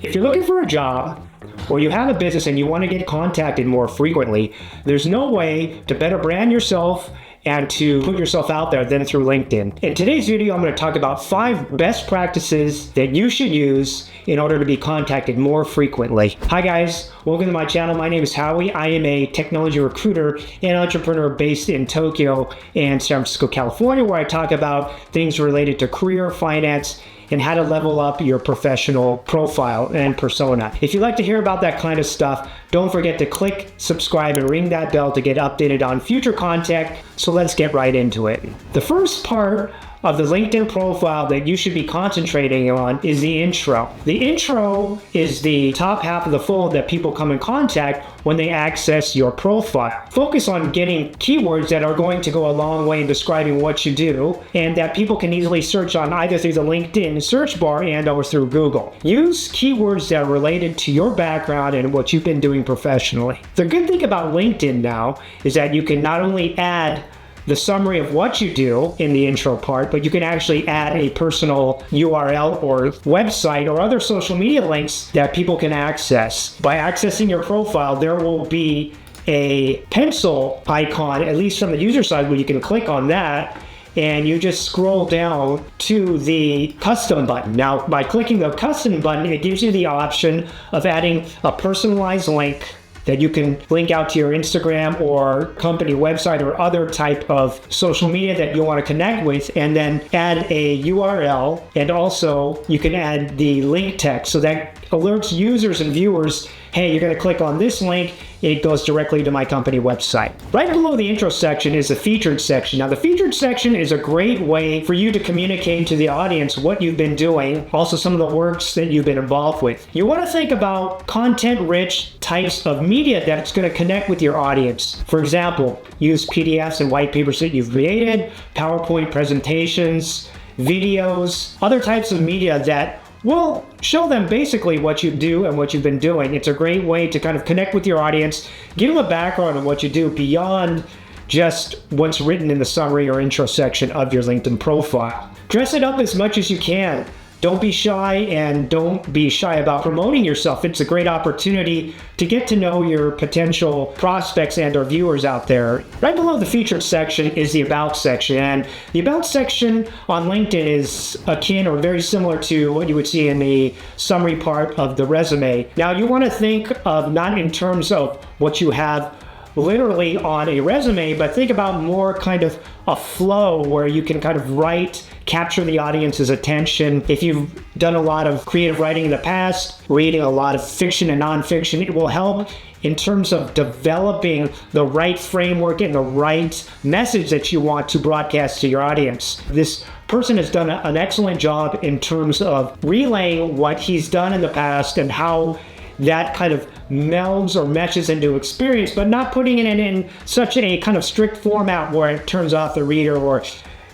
If you're looking for a job or you have a business and you want to get contacted more frequently, there's no way to better brand yourself and to put yourself out there than through LinkedIn. In today's video, I'm going to talk about 5 best practices that you should use in order to be contacted more frequently. Hi guys, welcome to my channel. My name is Howie. I am a technology recruiter and entrepreneur based in Tokyo and San Francisco, California, where I talk about things related to career, finance, and how to level up your professional profile and persona. If you'd like to hear about that kind of stuff, don't forget to click subscribe and ring that bell to get updated on future content. So let's get right into it. The first part of the LinkedIn profile that you should be concentrating on is the intro. The intro is the top half of the fold that people come in contact when they access your profile. Focus on getting keywords that are going to go a long way in describing what you do and that people can easily search on either through the LinkedIn search bar and or through Google. Use keywords that are related to your background and what you've been doing professionally. The good thing about LinkedIn now is that you can not only add the summary of what you do in the intro part, but you can actually add a personal URL or website or other social media links that people can access. By accessing your profile, there will be a pencil icon, at least from the user side, where you can click on that and you just scroll down to the custom button. Now, by clicking the custom button, it gives you the option of adding a personalized link that you can link out to your Instagram or company website or other type of social media that you want to connect with, and then add a URL, and also you can add the link text so that alerts users and viewers, hey, you're going to click on this link, it goes directly to my company website. Right below the intro section is the featured section. Now, the featured section is a great way for you to communicate to the audience what you've been doing, also some of the works that you've been involved with. You want to think about content-rich types of media that's going to connect with your audience. For example, use PDFs and white papers that you've created, PowerPoint presentations, videos, other types of media that will show them basically what you do and what you've been doing. It's a great way to kind of connect with your audience, give them a background on what you do beyond just what's written in the summary or intro section of your LinkedIn profile. Dress it up as much as you can. Don't be shy, and don't be shy about promoting yourself. It's a great opportunity to get to know your potential prospects and or viewers out there. Right below the featured section is the about section, and the about section on LinkedIn is akin or very similar to what you would see in the summary part of the resume. Now, you want to think of not in terms of what you have literally on a resume, but think about more kind of a flow where you can kind of write, capture the audience's attention. If you've done a lot of creative writing in the past, reading a lot of fiction and nonfiction, it will help in terms of developing the right framework and the right message that you want to broadcast to your audience. This person has done an excellent job in terms of relaying what he's done in the past and how that kind of melds or meshes into experience, but not putting it in such a kind of strict format where it turns off the reader or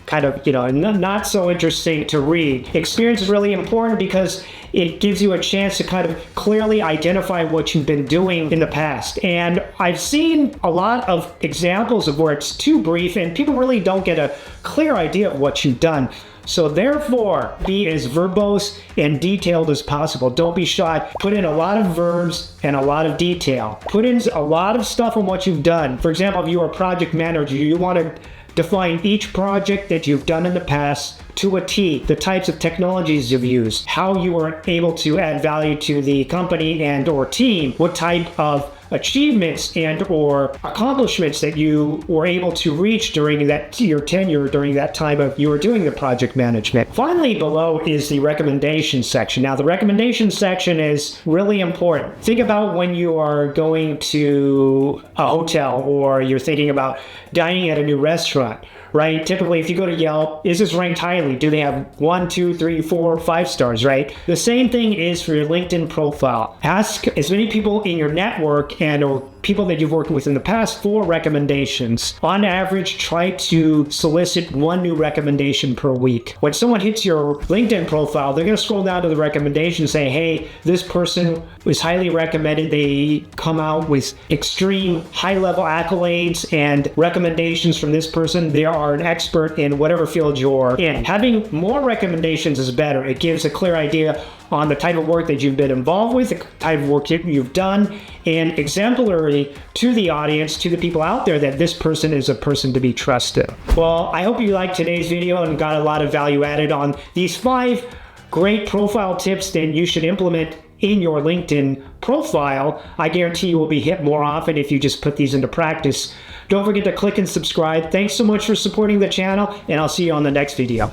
kind of, not so interesting to read. Experience is really important because it gives you a chance to kind of clearly identify what you've been doing in the past. And I've seen a lot of examples of where it's too brief and people really don't get a clear idea of what you've done. So therefore, be as verbose and detailed as possible. Don't be shy. Put in a lot of verbs and a lot of detail. Put in a lot of stuff on what you've done. For example, if you're a project manager, you want to define each project that you've done in the past to a T, the types of technologies you've used, how you were able to add value to the company and or team, what type of achievements and or accomplishments that you were able to reach during that your tenure, during that time of you were doing the project management. Finally, below is the recommendation section. Now, the recommendation section is really important. Think about when you are going to a hotel or you're thinking about dining at a new restaurant, right? Typically, if you go to Yelp, is this ranked highly? Do they have 1, 2, 3, 4, 5 stars, right? The same thing is for your LinkedIn profile. Ask as many people in your network and or people that you've worked with in the past for recommendations. On average, try to solicit 1 new recommendation per week. When someone hits your LinkedIn profile, they're going to scroll down to the recommendations, say, hey, this person was highly recommended. They come out with extreme high-level accolades and recommendations from this person. They are an expert in whatever field you're in. Having more recommendations is better. It gives a clear idea on the type of work that you've been involved with, the type of work you've done, and exemplary to the audience, to the people out there, that this person is a person to be trusted. Well, I hope you liked today's video and got a lot of value added on these 5 great profile tips that you should implement in your LinkedIn profile. I guarantee you will be hit more often if you just put these into practice. Don't forget to click and subscribe. Thanks so much for supporting the channel, and I'll see you on the next video.